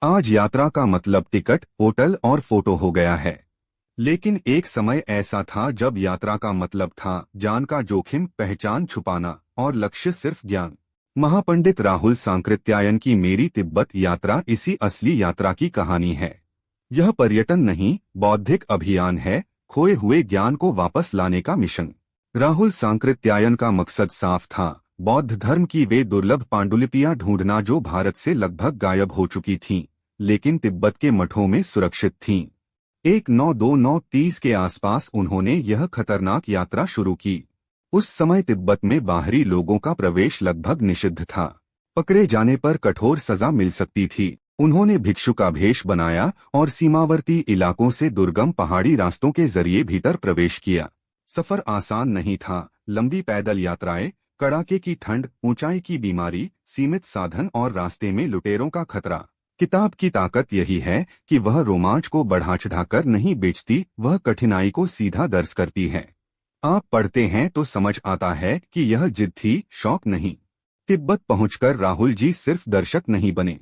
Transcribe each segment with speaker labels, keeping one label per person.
Speaker 1: आज यात्रा का मतलब टिकट, होटल और फोटो हो गया है। लेकिन एक समय ऐसा था जब यात्रा का मतलब था जान का जोखिम, पहचान छुपाना और लक्ष्य सिर्फ ज्ञान। महापंडित राहुल सांकृत्यायन की मेरी तिब्बत यात्रा इसी असली यात्रा की कहानी है। यह पर्यटन नहीं, बौद्धिक अभियान है, खोए हुए ज्ञान को वापस लाने का मिशन। राहुल सांकृत्यायन का मकसद साफ था, बौद्ध धर्म की वे दुर्लभ पांडुलिपियां ढूंढना जो भारत से लगभग गायब हो चुकी थीं, लेकिन तिब्बत के मठों में सुरक्षित थीं। 1929-30 के आसपास उन्होंने यह खतरनाक यात्रा शुरू की। उस समय तिब्बत में बाहरी लोगों का प्रवेश लगभग निषिद्ध था। पकड़े जाने पर कठोर सजा मिल सकती थी। उन्होंने भिक्षु का भेष बनाया और सीमावर्ती इलाकों से दुर्गम पहाड़ी रास्तों के जरिए भीतर प्रवेश किया। सफर आसान नहीं था, लंबी पैदल यात्राएं, कड़ाके की ठंड, ऊंचाई की बीमारी, सीमित साधन और रास्ते में लुटेरों का खतरा। किताब की ताकत यही है कि वह रोमांच को बढ़ा चढ़ाकर नहीं बेचती, वह कठिनाई को सीधा दर्ज करती है। आप पढ़ते हैं तो समझ आता है कि यह जिद थी, शौक नहीं। तिब्बत पहुंचकर राहुल जी सिर्फ दर्शक नहीं बने।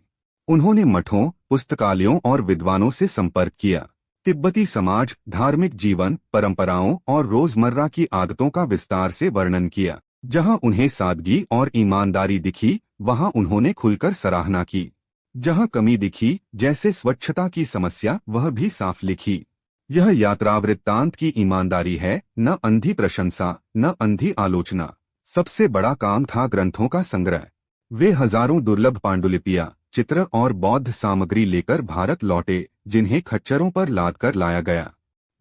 Speaker 1: उन्होंने मठों, पुस्तकालयों और विद्वानों से संपर्क किया। तिब्बती समाज, धार्मिक जीवन, परंपराओं और रोजमर्रा की आदतों का विस्तार से वर्णन किया। जहां उन्हें सादगी और ईमानदारी दिखी, वहां उन्होंने खुलकर सराहना की। जहां कमी दिखी, जैसे स्वच्छता की समस्या, वह भी साफ लिखी। यह यात्रा वृत्तांत की ईमानदारी है, न अंधी प्रशंसा, न अंधी आलोचना। सबसे बड़ा काम था ग्रंथों का संग्रह। वे हजारों दुर्लभ पांडुलिपियां, चित्र और बौद्ध सामग्री लेकर भारत लौटे, जिन्हें खच्चरों पर लाद कर लाया गया।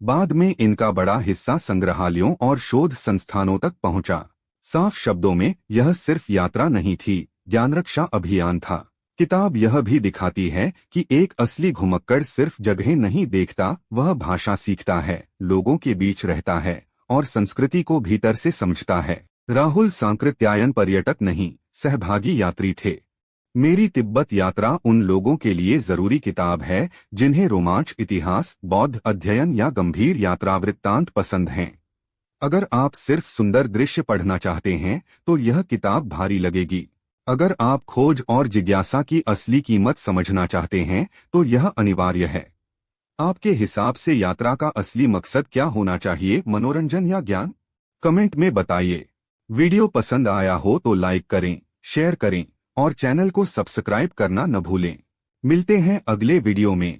Speaker 1: बाद में इनका बड़ा हिस्सा संग्रहालयों और शोध संस्थानों तक पहुंचा। साफ शब्दों में, यह सिर्फ यात्रा नहीं थी, ज्ञानरक्षा अभियान था। किताब यह भी दिखाती है कि एक असली घुमक्कड़ सिर्फ जगह नहीं देखता, वह भाषा सीखता है, लोगों के बीच रहता है और संस्कृति को भीतर से समझता है। राहुल सांकृत्यायन पर्यटक नहीं, सहभागी यात्री थे। मेरी तिब्बत यात्रा उन लोगों के लिए जरूरी किताब है जिन्हें रोमांच, इतिहास, बौद्ध अध्ययन या गंभीर यात्रा वृत्तांत पसंद हैं। अगर आप सिर्फ सुंदर दृश्य पढ़ना चाहते हैं तो यह किताब भारी लगेगी। अगर आप खोज और जिज्ञासा की असली कीमत समझना चाहते हैं तो यह अनिवार्य है। आपके हिसाब से यात्रा का असली मकसद क्या होना चाहिए, मनोरंजन या ज्ञान? कमेंट में बताइए। वीडियो पसंद आया हो तो लाइक करें, शेयर करें और चैनल को सब्सक्राइब करना न भूलें। मिलते हैं अगले वीडियो में।